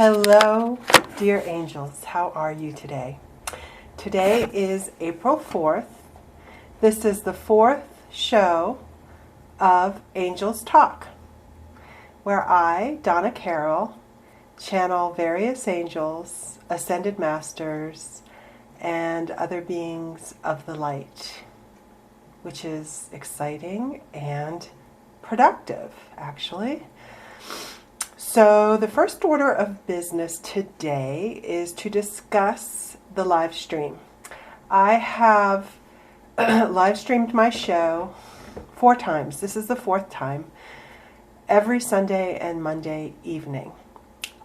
Hello, dear angels. How are you today? Today is April 4th. This is the fourth show of Angels Talk, where I, Donna Carol, channel various angels, ascended masters, and other beings of the light, which is exciting and productive, actually. So the first order of business today is to discuss the live stream. I have live streamed my show 4 times. This is the 4th time, every Sunday and Monday evening.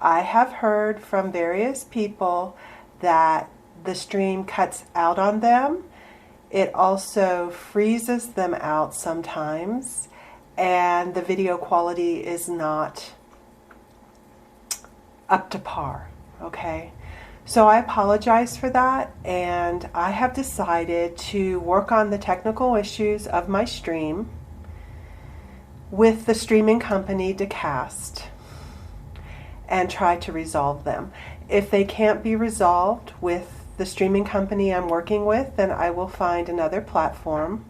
I have heard from various people that the stream cuts out on them. It also freezes them out sometimes, and the video quality is not up to par, okay? So I apologize for that, and I have decided to work on the technical issues of my stream with the streaming company Decast and try to resolve them. If they can't be resolved with the streaming company I'm working with, then I will find another platform,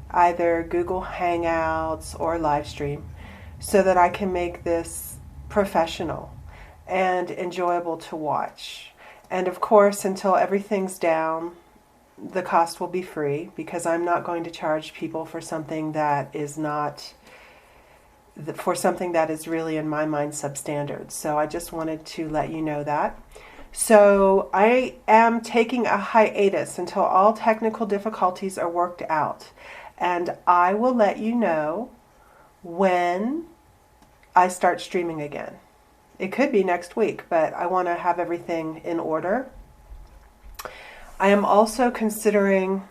either Google Hangouts or Livestream, so that I can make this professional and enjoyable to watch. And of course, until everything's down, the cost will be free, because I'm not going to charge people for something that is not, for something that is really, in my mind, substandard. So I just wanted to let you know that. So I am taking a hiatus until all technical difficulties are worked out. And I will let you know when I start streaming again. It could be next week, but I want to have everything in order. I am also considering,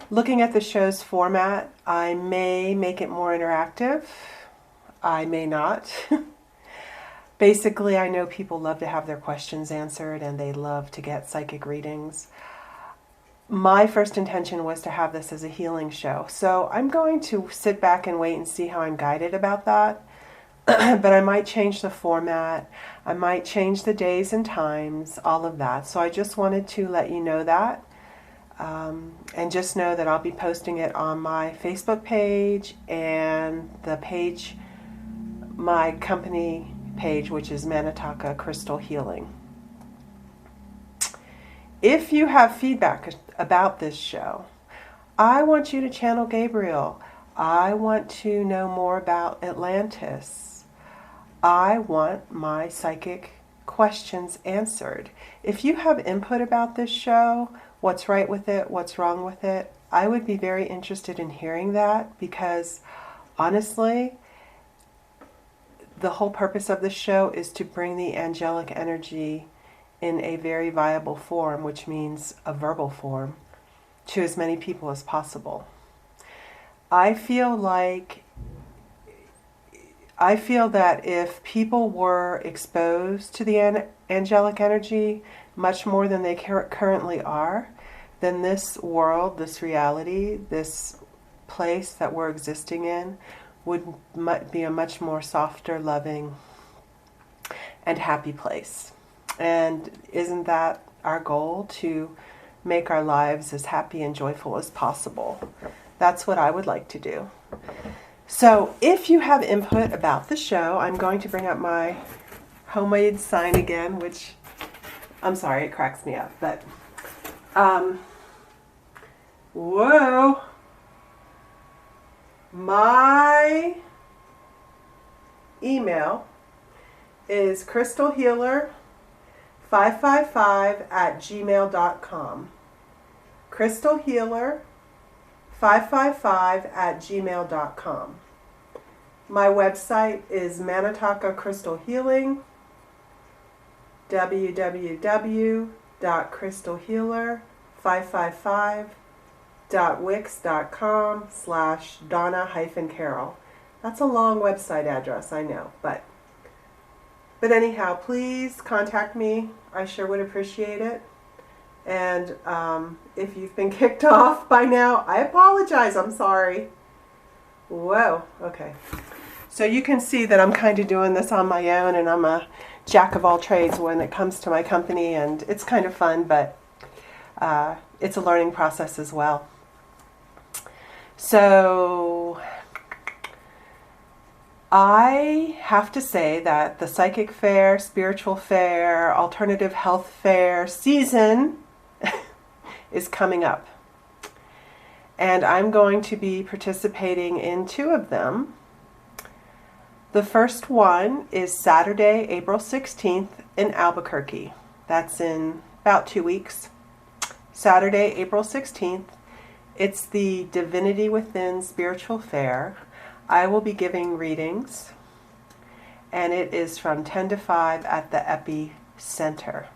looking at the show's format. I may make it more interactive. I may not. Basically, I know people love to have their questions answered, and they love to get psychic readings. My first intention was to have this as a healing show. So I'm going to sit back and wait and see how I'm guided about that. But I might change the format. I might change the days and times, all of that. So I just wanted to let you know that. And just know that I'll be posting it on my Facebook page and the page, my company page, which is Manataka Crystal Healing. If you have feedback about this show, I want you to channel Gabriel. I want to know more about Atlantis. I want my psychic questions answered. If you have input about this show, what's right with it, what's wrong with it, I would be very interested in hearing that, because honestly, the whole purpose of this show is to bring the angelic energy in a very viable form, which means a verbal form, to as many people as possible. I feel that if people were exposed to the angelic energy much more than they currently are, then this world, this reality, this place that we're existing in would be a much more softer, loving, and happy place. And isn't that our goal, to make our lives as happy and joyful as possible? That's what I would like to do. So if you have input about the show, I'm going to bring up my homemade sign again, which, I'm sorry, it cracks me up, but, whoa, my email is crystalhealer555@gmail.com. crystalhealer555@gmail.com. My website is Manataka Crystal Healing, www.crystalhealer555.wix.com/Donna-Carol. That's a long website address, I know, but anyhow, please contact me. I sure would appreciate it. And if you've been kicked off by now, I apologize. I'm sorry. Whoa. Okay. So you can see that I'm kind of doing this on my own, and I'm a jack of all trades when it comes to my company, and it's kind of fun, but it's a learning process as well. So I have to say that the psychic fair, spiritual fair, alternative health fair season is coming up. And I'm going to be participating in 2 of them. The first one is Saturday, April 16th in Albuquerque. That's in about 2 weeks. Saturday, April 16th. It's the Divinity Within Spiritual Fair. I will be giving readings, and it is from 10 to 5 at the Epicenter.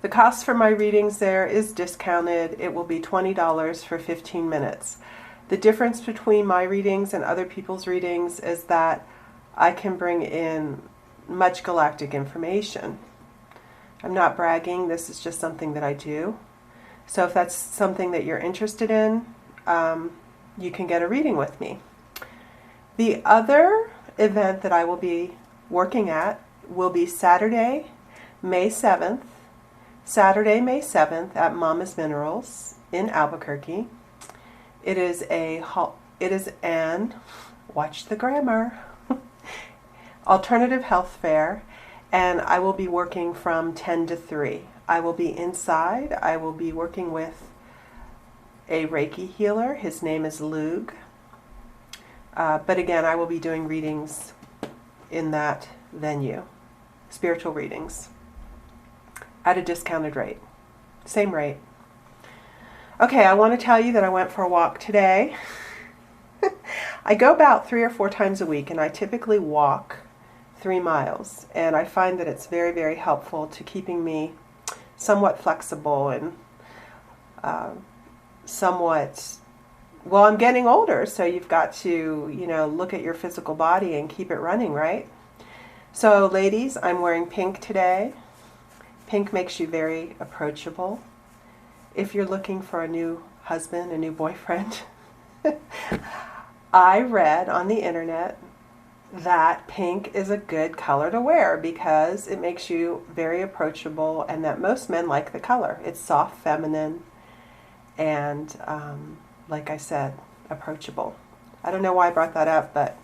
The cost for my readings there is discounted. It will be $20 for 15 minutes. The difference between my readings and other people's readings is that I can bring in much galactic information. I'm not bragging, this is just something that I do. So if that's something that you're interested in, you can get a reading with me. The other event that I will be working at will be Saturday, May 7th. Saturday, May 7th at Mama's Minerals in Albuquerque. It is an, watch the grammar, alternative health fair, and I will be working from 10 to 3. I will be inside. I will be working with a Reiki healer. His name is Lug. But again, I will be doing readings in that venue, spiritual readings, at a discounted rate. Same rate. Okay, I want to tell you that I went for a walk today. I go about 3 or 4 times a week, and I typically walk 3 miles. And I find that it's very, very helpful to keeping me somewhat flexible and somewhat, well, I'm getting older, so you've got to, look at your physical body and keep it running, right? So, ladies, I'm wearing pink today. Pink makes you very approachable. If you're looking for a new husband, a new boyfriend, I read on the internet that pink is a good color to wear because it makes you very approachable, and that most men like the color. It's soft, feminine, and like I said, approachable. I don't know why I brought that up, but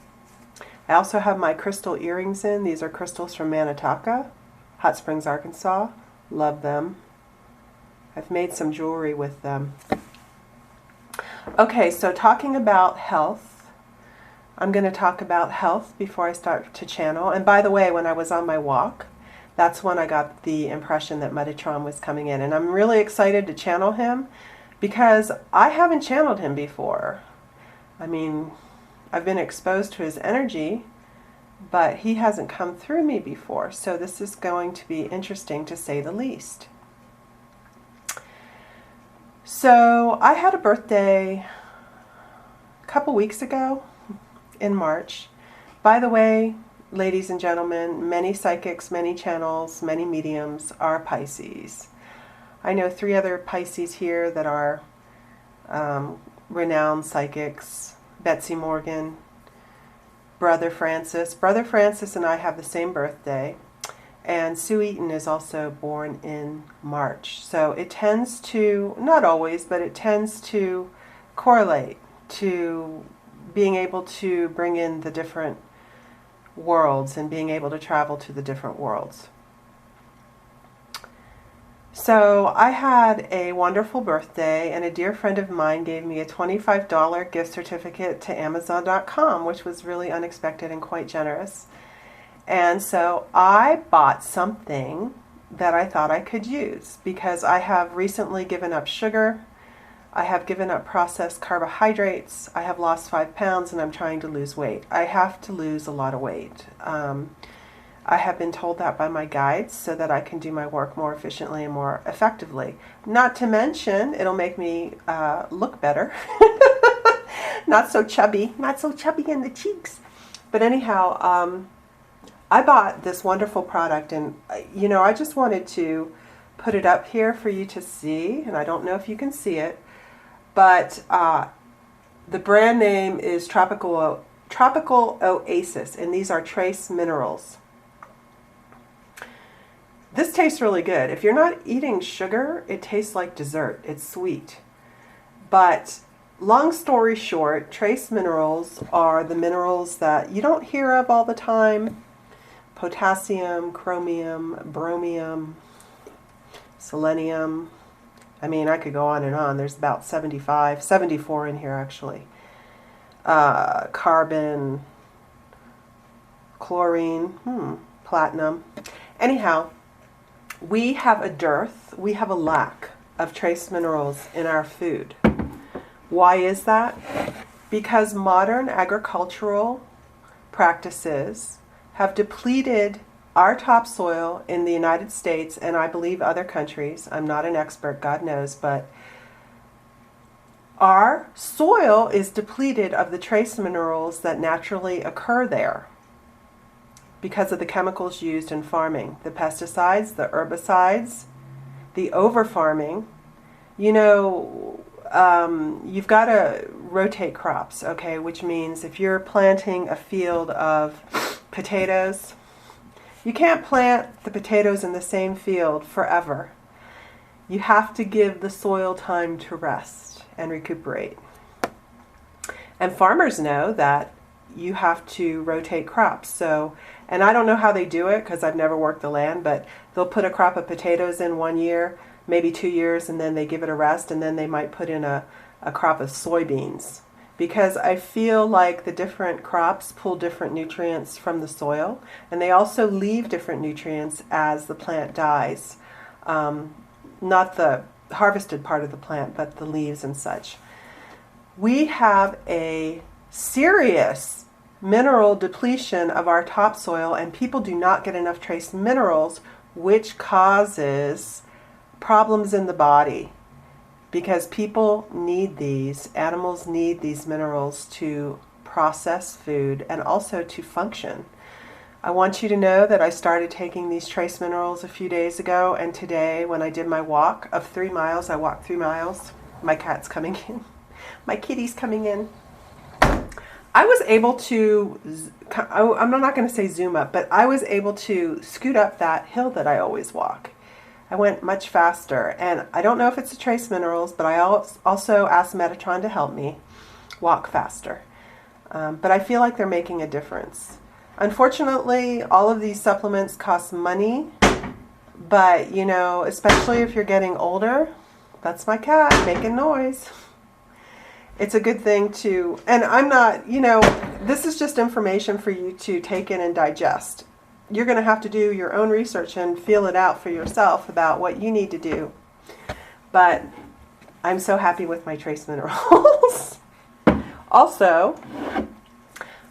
I also have my crystal earrings in. These are crystals from Manitowoc, Hot Springs, Arkansas. Love them. I've made some jewelry with them. Okay, so talking about health, I'm going to talk about health before I start to channel. And by the way, when I was on my walk, that's when I got the impression that Metatron was coming in. And I'm really excited to channel him because I haven't channeled him before. I mean, I've been exposed to his energy, but he hasn't come through me before. So this is going to be interesting, to say the least. So I had a birthday a couple weeks ago in March. By the way, ladies and gentlemen, many psychics, many channels, many mediums are Pisces. I know 3 other Pisces here that are renowned psychics. Betsy Morgan, Brother Francis. Brother Francis and I have the same birthday. And Sue Eaton is also born in March. So it tends to, not always, but it tends to correlate to being able to bring in the different worlds and being able to travel to the different worlds. So I had a wonderful birthday, and a dear friend of mine gave me a $25 gift certificate to Amazon.com, which was really unexpected and quite generous. And so I bought something that I thought I could use because I have recently given up sugar. I have given up processed carbohydrates. I have lost 5 pounds and I'm trying to lose weight. I have to lose a lot of weight. I have been told that by my guides so that I can do my work more efficiently and more effectively. Not to mention, it'll make me look better. Not so chubby in the cheeks. But anyhow, I bought this wonderful product, and I just wanted to put it up here for you to see, and I don't know if you can see it, but the brand name is Tropical tropical oasis, and these are trace minerals. This tastes really good. If you're not eating sugar, it tastes like dessert. It's sweet. But long story short, trace minerals are the minerals that you don't hear of all the time. Potassium, chromium, bromium, selenium. I mean, I could go on and on. There's about 74 in here actually. Carbon, chlorine, platinum. Anyhow, we have a dearth, we have a lack of trace minerals in our food. Why is that? Because modern agricultural practices have depleted our topsoil in the United States, and I believe other countries. I'm not an expert, God knows, but our soil is depleted of the trace minerals that naturally occur there because of the chemicals used in farming, the pesticides, the herbicides, the over-farming. You know, you've got to rotate crops, okay, which means if you're planting a field of potatoes, you can't plant the potatoes in the same field forever. You have to give the soil time to rest and recuperate. And farmers know that you have to rotate crops. So, and I don't know how they do it because I've never worked the land, but they'll put a crop of potatoes in 1 year, maybe 2 years, and then they give it a rest, and then they might put in a crop of soybeans. Because I feel like the different crops pull different nutrients from the soil, and they also leave different nutrients as the plant dies. Not the harvested part of the plant, but the leaves and such. We have a serious mineral depletion of our topsoil, and people do not get enough trace minerals, which causes problems in the body. Because people need these, animals need these minerals to process food and also to function. I want you to know that I started taking these trace minerals a few days ago, and today when I did my walk of 3 miles, I walked 3 miles. My cat's coming in. My kitty's coming in. I was able to, I'm not going to say zoom up, but I was able to scoot up that hill that I always walk. I went much faster, and I don't know if it's the trace minerals, but I also asked Metatron to help me walk faster. But I feel like they're making a difference. Unfortunately, all of these supplements cost money, but you know, especially if you're getting older, that's my cat making noise. It's a good thing to, and I'm not, you know, this is just information for you to take in and digest. You're going to have to do your own research and feel it out for yourself about what you need to do. But I'm so happy with my trace minerals. Also,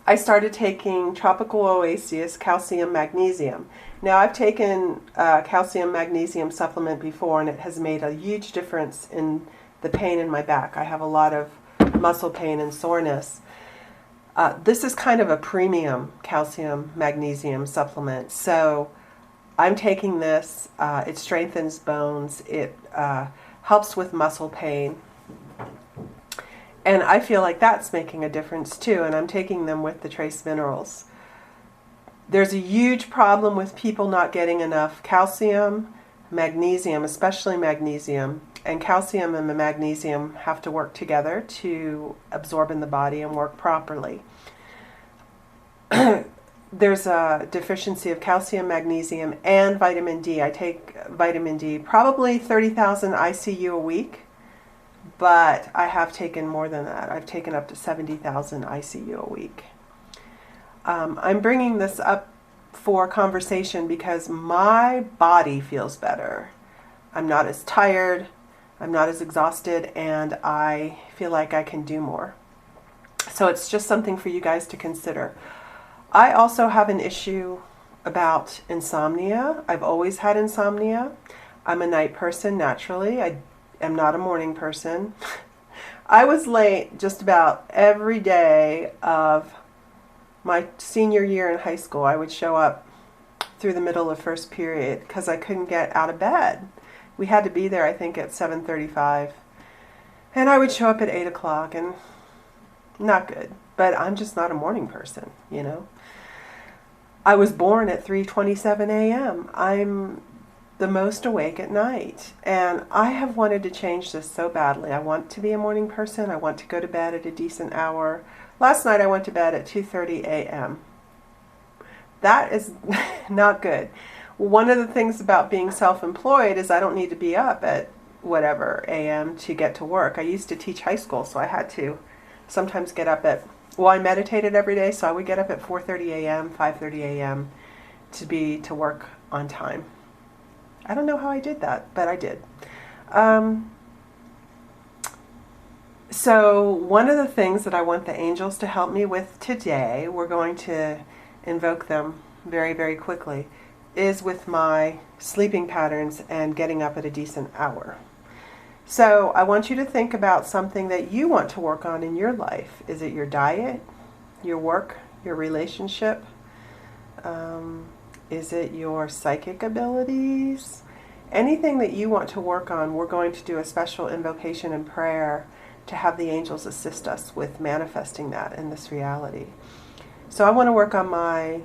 I started taking Tropical Oasis calcium magnesium. Now, I've taken calcium magnesium supplement before, and it has made a huge difference in the pain in my back. I have a lot of muscle pain and soreness. This is kind of a premium calcium magnesium supplement. So I'm taking this. It strengthens bones. It helps with muscle pain. And I feel like that's making a difference too. And I'm taking them with the trace minerals. There's a huge problem with people not getting enough calcium, magnesium, especially magnesium. And calcium and magnesium have to work together to absorb in the body and work properly. There's a deficiency of calcium, magnesium, and vitamin D. I take vitamin D, probably 30,000 ICU a week, but I have taken more than that. I've taken up to 70,000 ICU a week. I'm bringing this up for conversation because my body feels better. I'm not as tired. I'm not as exhausted, and I feel like I can do more. So it's just something for you guys to consider. I also have an issue about insomnia. I've always had insomnia. I'm a night person naturally. I am not a morning person. I was late just about every day of my senior year in high school. I would show up through the middle of first period because I couldn't get out of bed. We had to be there, I think, at 7:35. And I would show up at 8 o'clock, and not good. but I'm just not a morning person, you know. I was born at 3:27 a.m. I'm the most awake at night, and I have wanted to change this so badly. I want to be a morning person. I want to go to bed at a decent hour. Last night I went to bed at 2:30 a.m. That is not good. One of the things about being self-employed is I don't need to be up at whatever a.m. to get to work. I used to teach high school, so I had to sometimes get up at, well, I meditated every day, so I would get up at 4:30 a.m., 5:30 a.m. to work on time. I don't know how I did that, but I did. So one of the things that I want the angels to help me with today, we're going to invoke them very, very quickly, is with my sleeping patterns and getting up at a decent hour. So I want you to think about something that you want to work on in your life. Is it your diet, your work, your relationship? Is it your psychic abilities? Anything that you want to work on, we're going to do a special invocation and prayer to have the angels assist us with manifesting that in this reality. So I want to work on my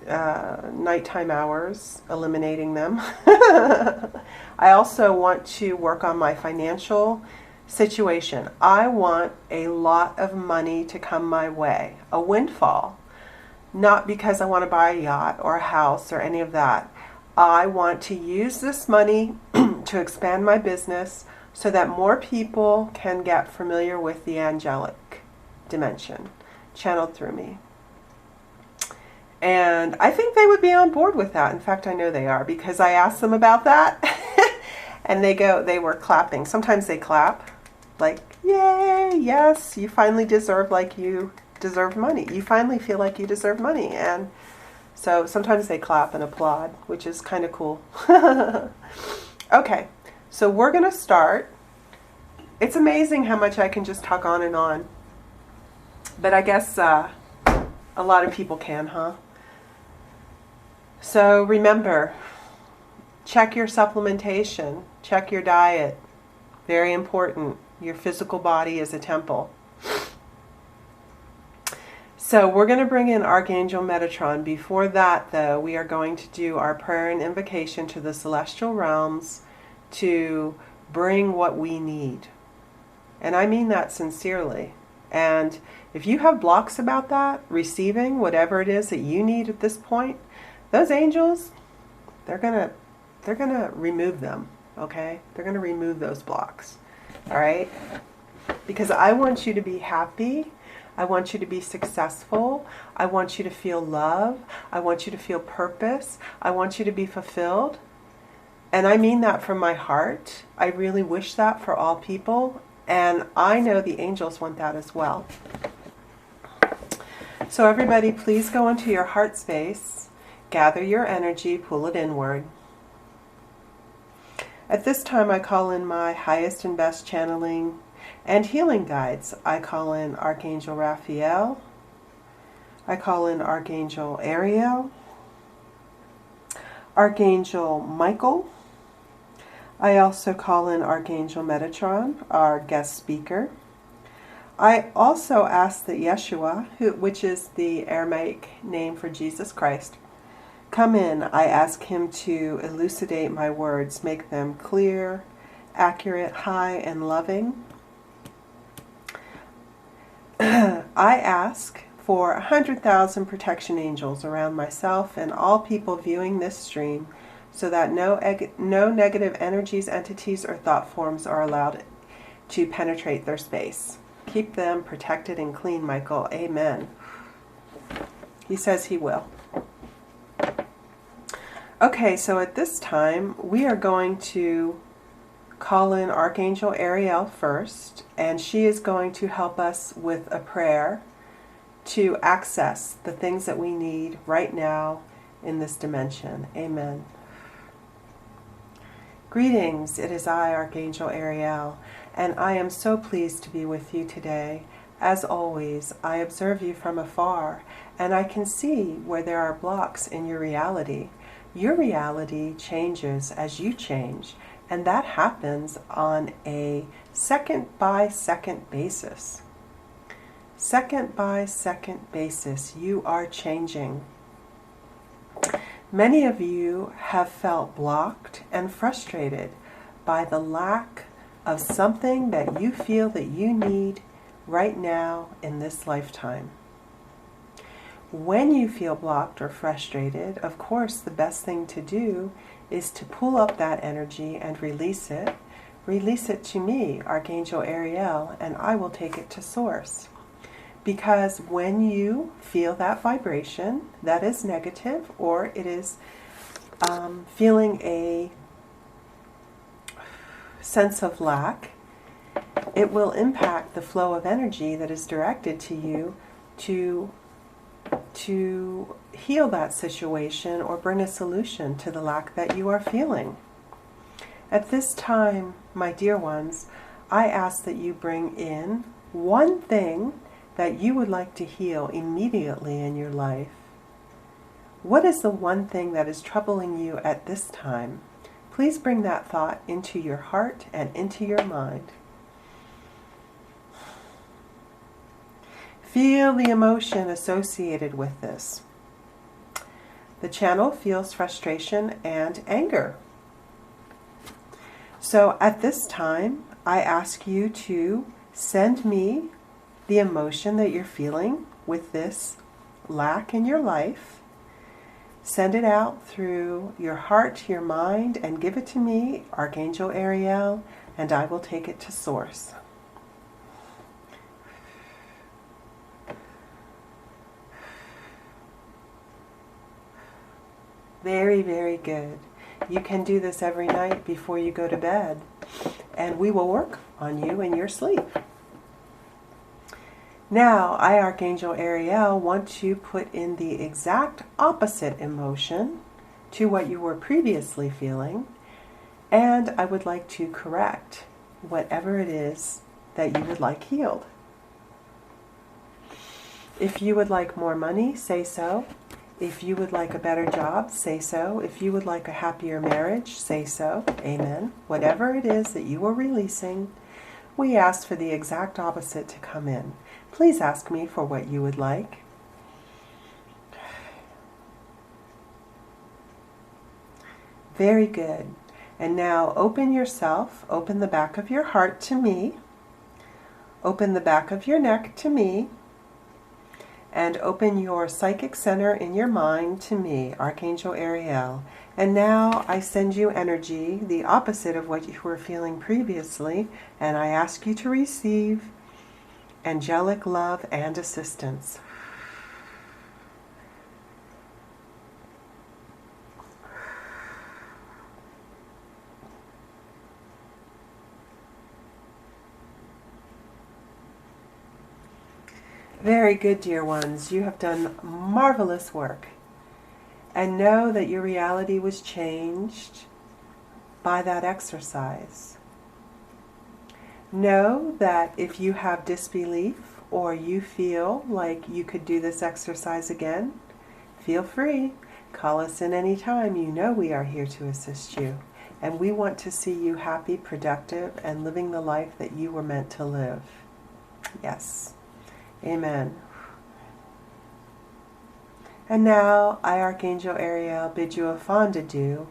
nighttime hours, eliminating them. I also want to work on my financial situation. I want a lot of money to come my way, a windfall. Not because I want to buy a yacht or a house or any of that. I want to use this money to expand my business so that more people can get familiar with the angelic dimension channeled through me. And I think they would be on board with that. In fact, I know they are, because I asked them about that and they were clapping. Sometimes they clap like, yay, yes, you finally deserve money. You finally feel like you deserve money. And so sometimes they clap and applaud, which is kind of cool. Okay, so we're going to start. It's amazing how much I can just talk on and on. But I guess a lot of people can, huh? So remember, check your supplementation, check your diet. Very important. Your physical body is a temple. So we're going to bring in Archangel Metatron. Before that, though, we are going to do our prayer and invocation to the celestial realms to bring what we need. And I mean that sincerely. And if you have blocks about that, receiving whatever it is that you need at this point, those angels, they're gonna remove them, okay? They're gonna remove those blocks, all right? Because I want you to be happy. I want you to be successful. I want you to feel love. I want you to feel purpose. I want you to be fulfilled. And I mean that from my heart. I really wish that for all people. And I know the angels want that as well. So everybody, please go into your heart space. Gather your energy, pull it inward. At this time, I call in my highest and best channeling and healing guides. I call in Archangel Raphael. I call in Archangel Ariel. Archangel Michael. I also call in Archangel Metatron, our guest speaker. I also ask that Yeshua, which is the Aramaic name for Jesus Christ, come in. I ask him to elucidate my words, make them clear, accurate, high, and loving. I ask for 100,000 protection angels around myself and all people viewing this stream so that no negative energies, entities, or thought forms are allowed to penetrate their space. Keep them protected and clean, Michael. Amen. He says he will. Okay, so at this time, we are going to call in Archangel Ariel first, and she is going to help us with a prayer to access the things that we need right now in this dimension. Amen. Greetings, it is I, Archangel Ariel, and I am so pleased to be with you today. As always, I observe you from afar, and I can see where there are blocks in your reality. Your reality changes as you change, and that happens on a second-by-second basis. second by second basis, you are changing. Many of you have felt blocked and frustrated by the lack of something that you feel that you need right now in this lifetime. When you feel blocked or frustrated, of course, the best thing to do is to pull up that energy and release it. Release it to me, Archangel Ariel, and I will take it to Source. Because when you feel that vibration that is negative, or it is feeling a sense of lack, it will impact the flow of energy that is directed to you to heal that situation or bring a solution to the lack that you are feeling. At this time, my dear ones, I ask that you bring in one thing that you would like to heal immediately in your life. What is the one thing that is troubling you at this time? Please bring that thought into your heart and into your mind. Feel the emotion associated with this. The channel feels frustration and anger. So at this time, I ask you to send me the emotion that you're feeling with this lack in your life. Send it out through your heart, your mind, and give it to me, Archangel Ariel, and I will take it to Source. Very, very good. You can do this every night before you go to bed, and we will work on you in your sleep. Now, I, Archangel Ariel, want to put in the exact opposite emotion to what you were previously feeling, and I would like to correct whatever it is that you would like healed. If you would like more money, say so. If you would like a better job, say so. If you would like a happier marriage, say so. Amen. Whatever it is that you are releasing, we ask for the exact opposite to come in. Please ask me for what you would like. Very good. And now open yourself, open the back of your heart to me, open the back of your neck to me, and open your psychic center in your mind to me, Archangel Ariel. And now I send you energy, the opposite of what you were feeling previously, and I ask you to receive angelic love and assistance. Very good, dear ones. You have done marvelous work. And know that your reality was changed by that exercise. Know that if you have disbelief or you feel like you could do this exercise again, feel free. Call us in any time. You know we are here to assist you. And we want to see you happy, productive, and living the life that you were meant to live. Yes. Amen. And now, I, Archangel Ariel, bid you a fond adieu,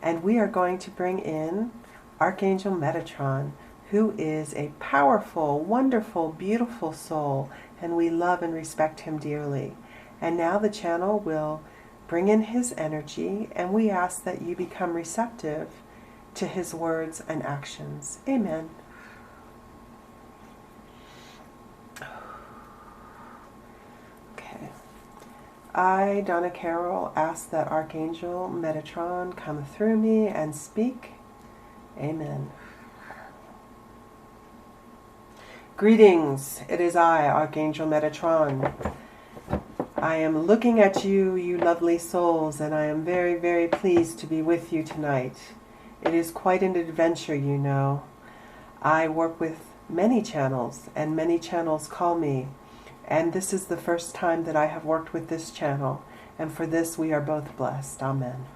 and we are going to bring in Archangel Metatron, who is a powerful, wonderful, beautiful soul, and we love and respect him dearly. And now the channel will bring in his energy, and we ask that you become receptive to his words and actions. Amen. I, Donna Carol, ask that Archangel Metatron come through me and speak. Amen. Greetings. It is I, Archangel Metatron. I am looking at you, you lovely souls, and I am very, very pleased to be with you tonight. It is quite an adventure, you know. I work with many channels, and many channels call me. And this is the first time that I have worked with this channel, and for this we are both blessed. Amen.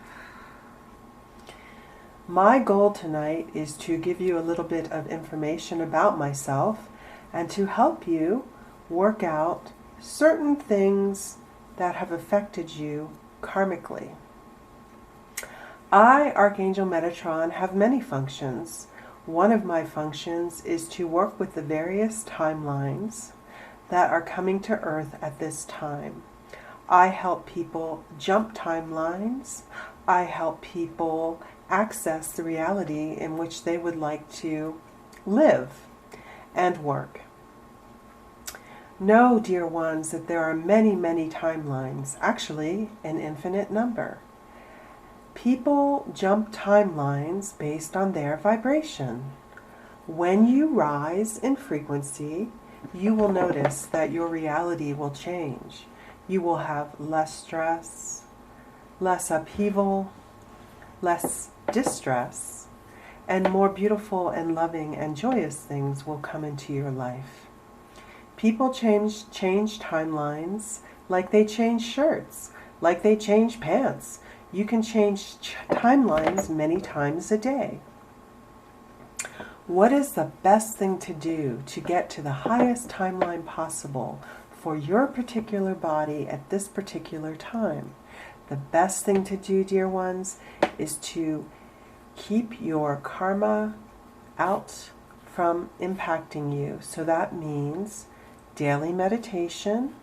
My goal tonight is to give you a little bit of information about myself and to help you work out certain things that have affected you karmically. I, Archangel Metatron, have many functions. One of my functions is to work with the various timelines that are coming to Earth at this time. I help people jump timelines. I help people access the reality in which they would like to live and work. Know, dear ones, that there are many, many timelines, actually an infinite number. People jump timelines based on their vibration. When you rise in frequency, you will notice that your reality will change. You will have less stress, less upheaval, less distress, and more beautiful and loving and joyous things will come into your life. People change timelines like they change shirts, like they change pants. You can change timelines many times a day. What is the best thing to do to get to the highest timeline possible for your particular body at this particular time? The best thing to do, dear ones, is to keep your karma out from impacting you. So that means daily meditation.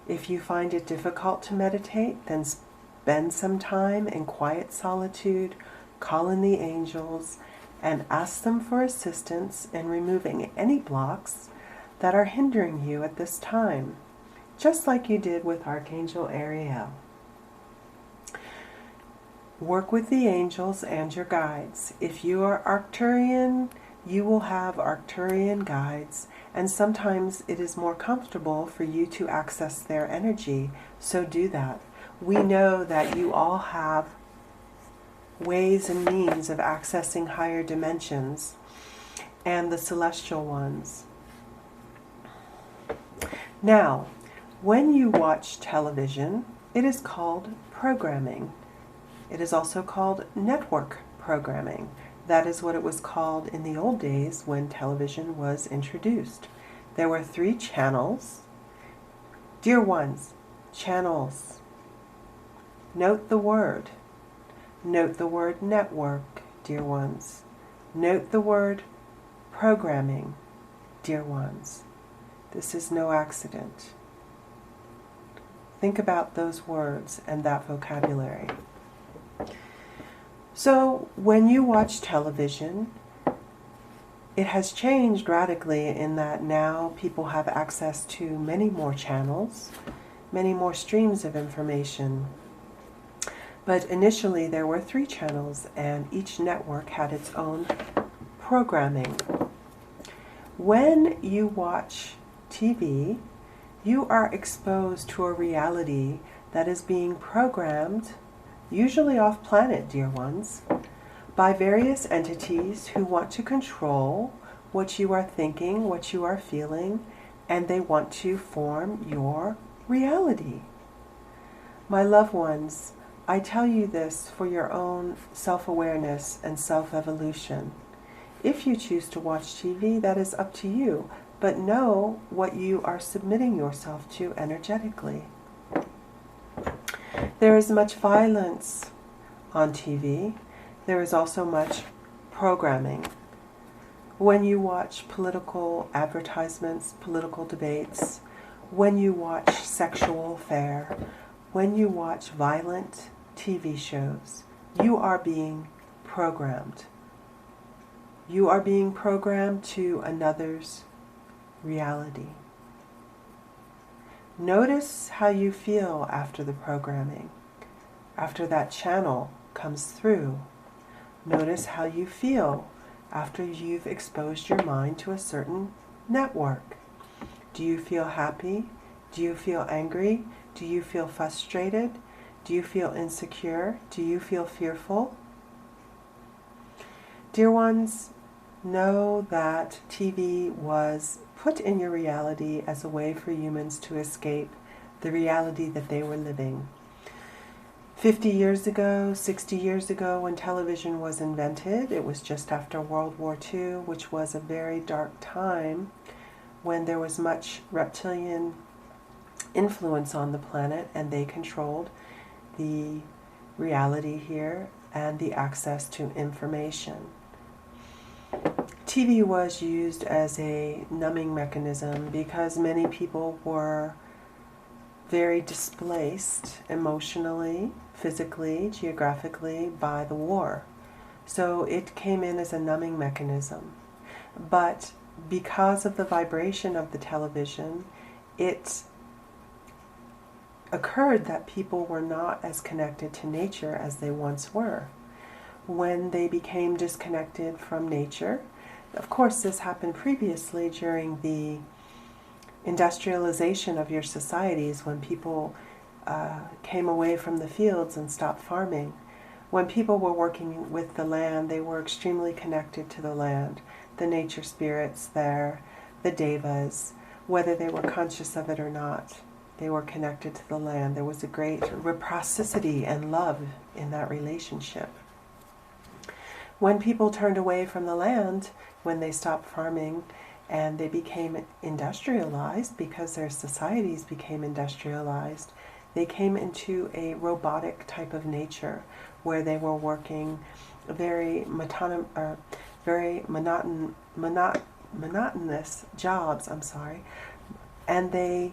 If you find it difficult to meditate, then spend some time in quiet solitude, call in the angels, and ask them for assistance in removing any blocks that are hindering you at this time, just like you did with Archangel Ariel. Work with the angels and your guides. If you are Arcturian, you will have Arcturian guides, and sometimes it is more comfortable for you to access their energy, so do that. We know that you all have ways and means of accessing higher dimensions and the celestial ones. Now, when you watch television, it is called programming. It is also called network programming. That is what it was called in the old days when television was introduced. There were 3 channels. Dear ones, channels. Note the word. Note the word network, dear ones. Note the word programming, dear ones. This is no accident. Think about those words and that vocabulary. So when you watch television, it has changed radically in that now people have access to many more channels, many more streams of information. But initially there were 3 channels and each network had its own programming. When you watch TV, you are exposed to a reality that is being programmed, usually off planet, dear ones, by various entities who want to control what you are thinking, what you are feeling, and they want to form your reality. My loved ones, I tell you this for your own self-awareness and self-evolution. If you choose to watch TV, that is up to you, but know what you are submitting yourself to energetically. There is much violence on TV. There is also much programming. When you watch political advertisements, political debates, when you watch sexual fare, when you watch violent TV shows, you are being programmed. You are being programmed to another's reality. Notice how you feel after the programming, after that channel comes through. Notice how you feel after you've exposed your mind to a certain network. Do you feel happy? Do you feel angry? Do you feel frustrated? Do you feel insecure? Do you feel fearful? Dear ones, know that TV was put in your reality as a way for humans to escape the reality that they were living. 50 years ago, 60 years ago, when television was invented, it was just after World War II, which was a very dark time when there was much reptilian influence on the planet, and they controlled the reality here and the access to information. TV was used as a numbing mechanism because many people were very displaced emotionally, physically, geographically by the war. So it came in as a numbing mechanism. But because of the vibration of the television, it occurred that people were not as connected to nature as they once were. When they became disconnected from nature, of course this happened previously during the industrialization of your societies, when people came away from the fields and stopped farming. When people were working with the land, they were extremely connected to the land, the nature spirits there, the devas, whether they were conscious of it or not. They were connected to the land. There was a great reciprocity and love in that relationship. When people turned away from the land, when they stopped farming and they became industrialized, because their societies became industrialized, they came into a robotic type of nature where they were working very monotonous jobs, and they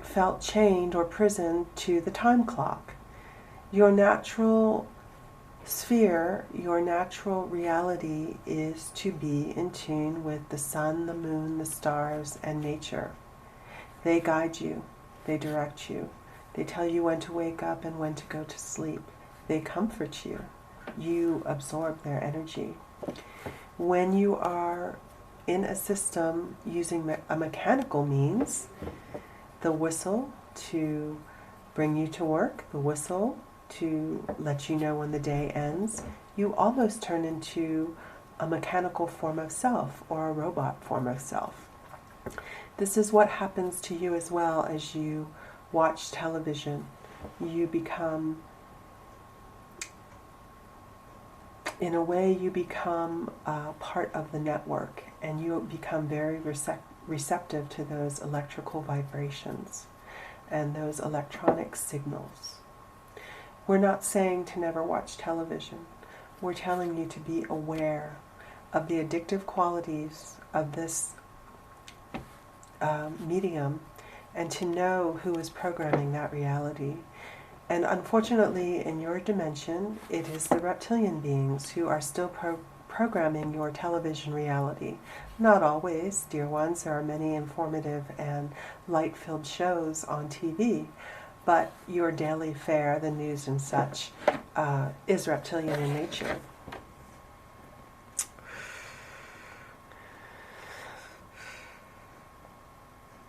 felt chained or prisoned to the time clock. Your natural sphere, your natural reality is to be in tune with the sun, the moon, the stars, and nature. They guide you, they direct you, they tell you when to wake up and when to go to sleep. They comfort you. You absorb their energy. When you are in a system using a mechanical means, the whistle to bring you to work, the whistle to let you know when the day ends, you almost turn into a mechanical form of self or a robot form of self. This is what happens to you as well as you watch television. You become, in a way, you become part of the network, and you become very receptive to those electrical vibrations and those electronic signals. We're not saying to never watch television. We're telling you to be aware of the addictive qualities of this medium, and to know who is programming that reality. And unfortunately, in your dimension, it is the reptilian beings who are still programming your television reality. Not always, dear ones. There are many informative and light-filled shows on TV, but your daily fare, the news and such, is reptilian in nature.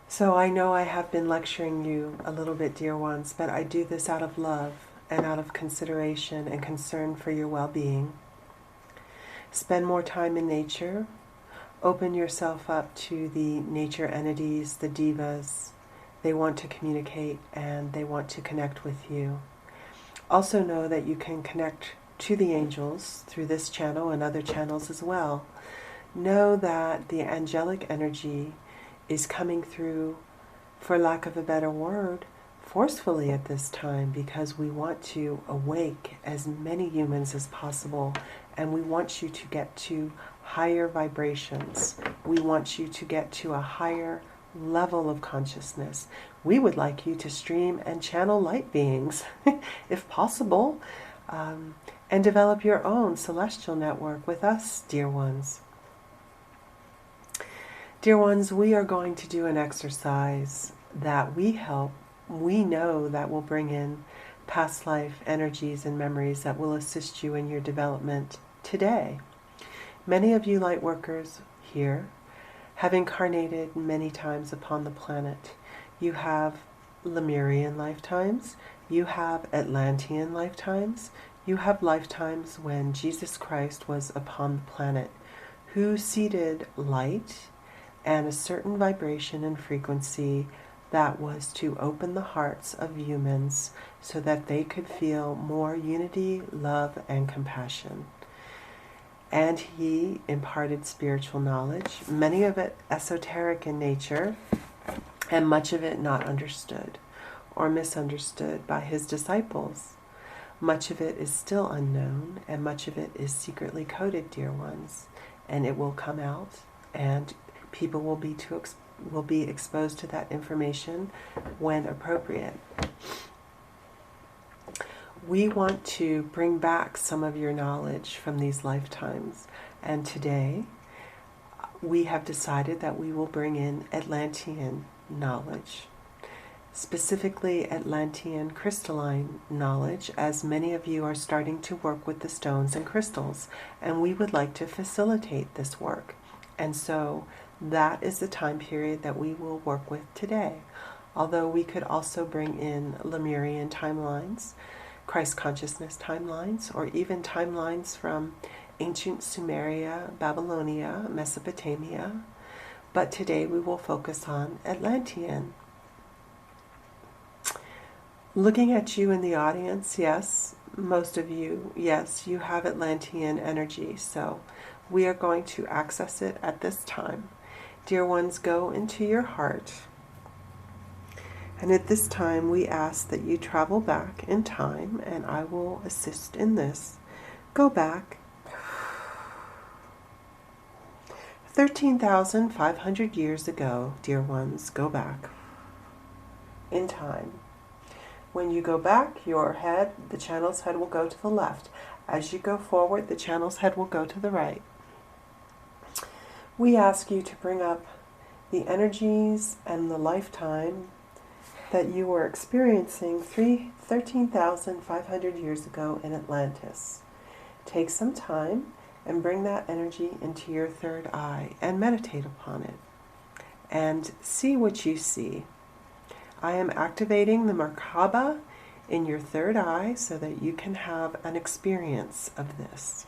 So I know I have been lecturing you a little bit, dear ones, but I do this out of love and out of consideration and concern for your well-being. Spend more time in nature. Open yourself up to the nature entities, the devas. They want to communicate and they want to connect with you. Also know that you can connect to the angels through this channel and other channels as well. Know that the angelic energy is coming through, for lack of a better word, forcefully at this time, because we want to awake as many humans as possible, and we want you to get to higher vibrations. We want you to get to a higher level of consciousness. We would like you to stream and channel light beings, if possible, and develop your own celestial network with us, dear ones. Dear ones, we are going to do an exercise that we know that will bring in past life energies and memories that will assist you in your development today. Many of you light workers here have incarnated many times upon the planet. You have Lemurian lifetimes, you have Atlantean lifetimes, you have lifetimes when Jesus Christ was upon the planet, who seeded light and a certain vibration and frequency that was to open the hearts of humans so that they could feel more unity, love, and compassion. and he imparted spiritual knowledge, many of it esoteric in nature, and much of it not understood or misunderstood by his disciples. Much of it is still unknown, and much of it is secretly coded, dear ones, and it will come out, and people will be exposed to that information when appropriate. We want to bring back some of your knowledge from these lifetimes, and today we have decided that we will bring in Atlantean knowledge, specifically Atlantean crystalline knowledge, as many of you are starting to work with the stones and crystals, and we would like to facilitate this work. And so that is the time period that we will work with today. Although we could also bring in Lemurian timelines, Christ consciousness timelines, or even timelines from ancient Sumeria, Babylonia, Mesopotamia. But today we will focus on Atlantean. Looking at you in the audience, yes, most of you, yes, you have Atlantean energy, so we are going to access it at this time. Dear ones, go into your heart. And at this time, we ask that you travel back in time, and I will assist in this. Go back 13,500 years ago, dear ones, go back in time. When you go back, your head, the channel's head will go to the left. As you go forward, the channel's head will go to the right. We ask you to bring up the energies and the lifetime that you were experiencing 13,500 years ago in Atlantis. Take some time and bring that energy into your third eye and meditate upon it and see what you see. I am activating the Merkaba in your third eye so that you can have an experience of this.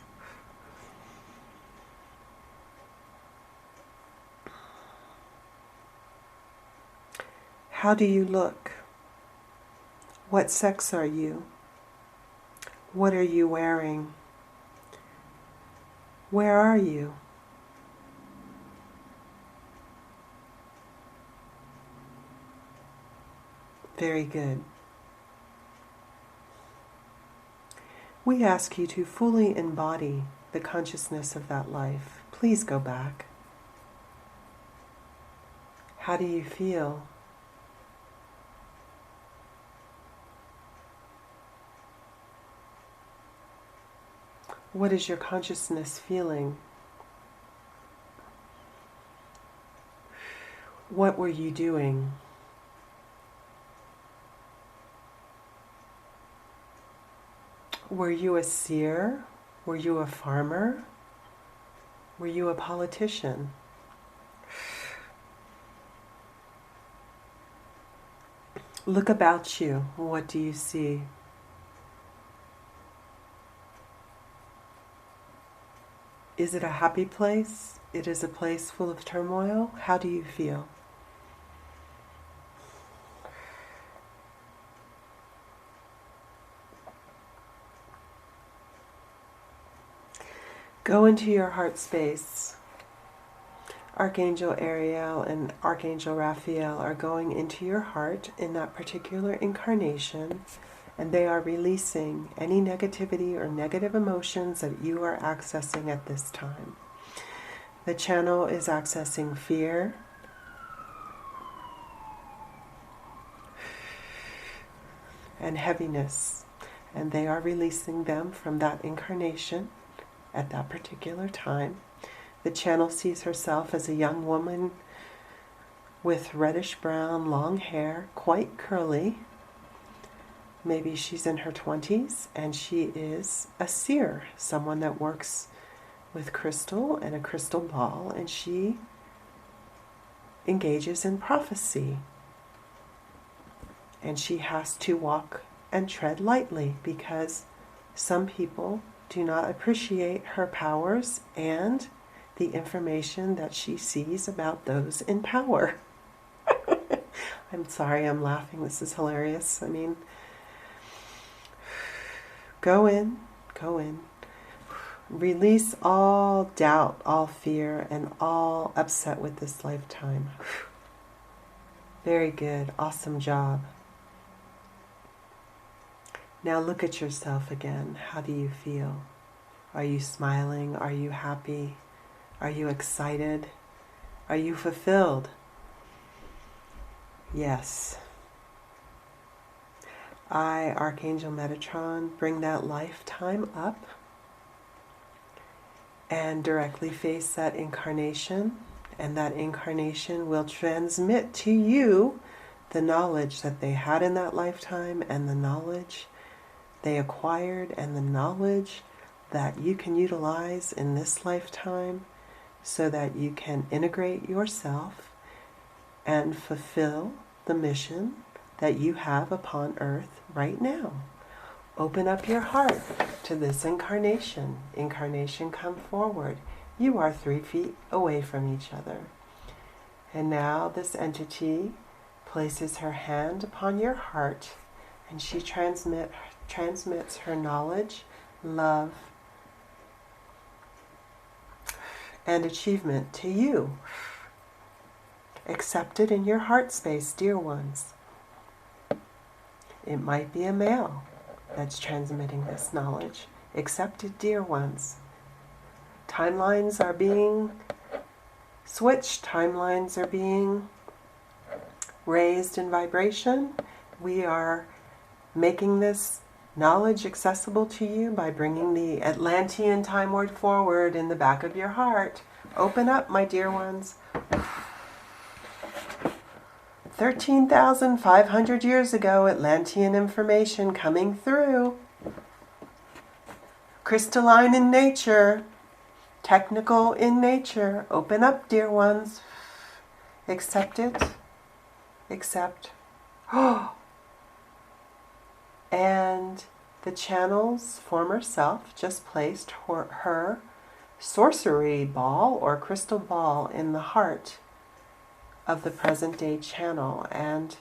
How do you look? What sex are you? What are you wearing? Where are you? Very good. We ask you to fully embody the consciousness of that life. Please go back. How do you feel? What is your consciousness feeling? What were you doing? Were you a seer? Were you a farmer? Were you a politician? Look about you. What do you see? Is it a happy place? It is a place full of turmoil? How do you feel? Go into your heart space. Archangel Ariel and Archangel Raphael are going into your heart in that particular incarnation, and they are releasing any negativity or negative emotions that you are accessing at this time. The channel is accessing fear, and heaviness, and they are releasing them from that incarnation at that particular time. The channel sees herself as a young woman with reddish brown long hair, quite curly. Maybe she's in her 20s, and she is a seer, someone that works with crystal and a crystal ball, and she engages in prophecy. And she has to walk and tread lightly because some people do not appreciate her powers and the information that she sees about those in power. I'm sorry, I'm laughing. This is hilarious. I mean, go in, Release all doubt, all fear, and all upset with this lifetime. Very good. Awesome job. Now look at yourself again. How do you feel? Are you smiling? Are you happy? Are you excited? Are you fulfilled? Yes. I, Archangel Metatron, bring that lifetime up and directly face that incarnation, and that incarnation will transmit to you the knowledge that they had in that lifetime, and the knowledge they acquired, and the knowledge that you can utilize in this lifetime so that you can integrate yourself and fulfill the mission that you have upon earth right now. Open up your heart to this incarnation. Incarnation, come forward. You are 3 feet away from each other. And now this entity places her hand upon your heart, and she transmits her knowledge, love, and achievement to you. Accept it in your heart space, dear ones. It might be a male that's transmitting this knowledge. Accept it, dear ones. Timelines are being switched. Timelines are being raised in vibration. We are making this knowledge accessible to you by bringing the Atlantean time word forward in the back of your heart. Open up, my dear ones. 13,500 years ago, Atlantean information coming through. Crystalline in nature, technical in nature. Open up, dear ones. Accept it. Accept. And the channel's former self just placed her sorcery ball or crystal ball in the heart of the present day channel, and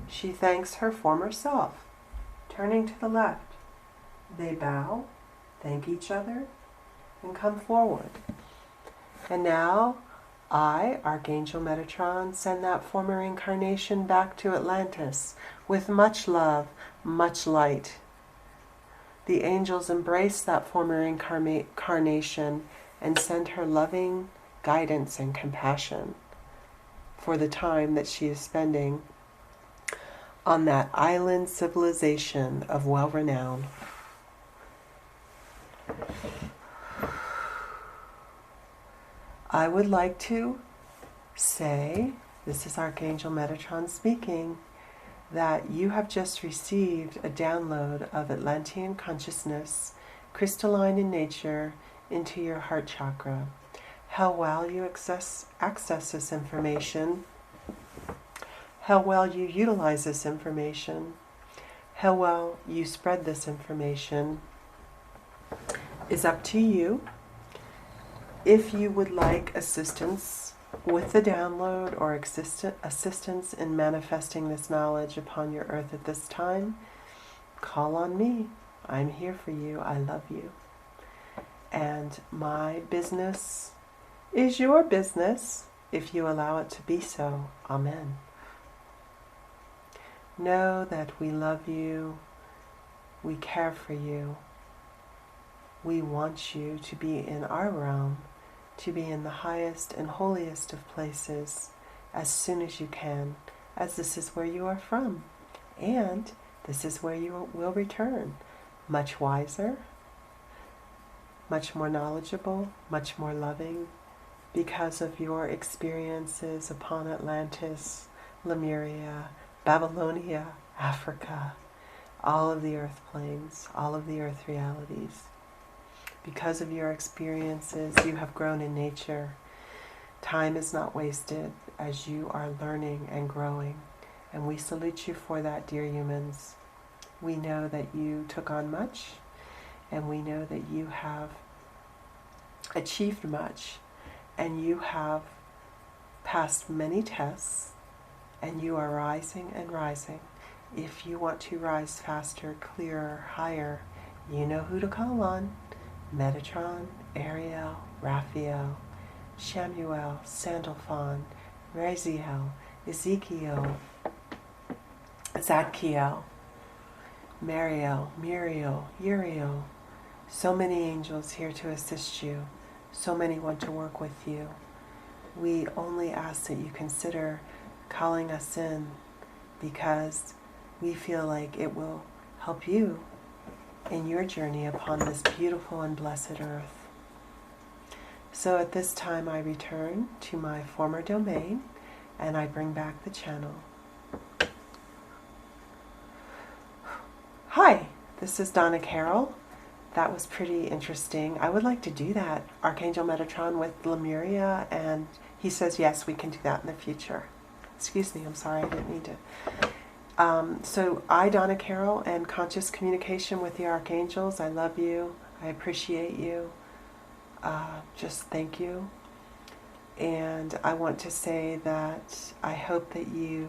she thanks her former self. Turning to the left, they bow, thank each other, and come forward. And now I, Archangel Metatron, send that former incarnation back to Atlantis with much love, much light. The angels embrace that former incarnation and send her loving guidance and compassion for the time that she is spending on that island civilization of well-renown. I would like to say, this is Archangel Metatron speaking, that you have just received a download of Atlantean consciousness, crystalline in nature, into your heart chakra. How well you access this information, how well you utilize this information, how well you spread this information is up to you. If you would like assistance with the download or assistance in manifesting this knowledge upon your earth at this time, call on me. I'm here for you. I love you. And my business is your business if you allow it to be so. Amen. Know that we love you. We care for you. We want you to be in our realm, to be in the highest and holiest of places as soon as you can, as this is where you are from, and this is where you will return, much wiser, much more knowledgeable, much more loving, because of your experiences upon Atlantis, Lemuria, Babylonia, Africa, all of the earth planes, all of the earth realities. Because of your experiences, you have grown in nature. Time is not wasted as you are learning and growing. And we salute you for that, dear humans. We know that you took on much, and we know that you have achieved much, and you have passed many tests, and you are rising and rising. If you want to rise faster, clearer, higher, you know who to call on. Metatron, Ariel, Raphael, Shamuel, Sandalphon, Raziel, Ezekiel, Zadkiel, Mariel, Muriel, Uriel. So many angels here to assist you. So many want to work with you. We only ask that you consider calling us in because we feel like it will help you in your journey upon this beautiful and blessed earth. So at this time I return to my former domain and I bring back the channel. Hi, this is Donna Carol. That was pretty interesting. I would like to do that, Archangel Metatron with Lemuria, and he says yes, we can do that in the future. Excuse me, I'm sorry, I didn't mean to. So I, Donna Carol, and conscious communication with the archangels. I love you. I appreciate you. Just thank you. And I want to say that I hope that you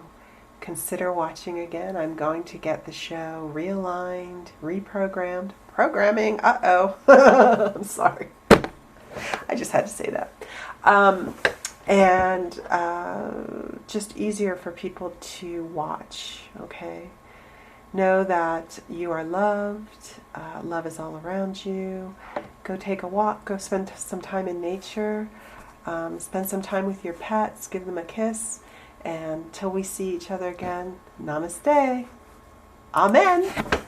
consider watching again. I'm going to get the show realigned, reprogrammed, programming. I'm sorry. I just had to say that. And just easier for people to watch, okay? Know that you are loved. Love is all around you. Go take a walk. Go spend some time in nature. Spend some time with your pets. Give them a kiss. And till we see each other again, namaste. Amen.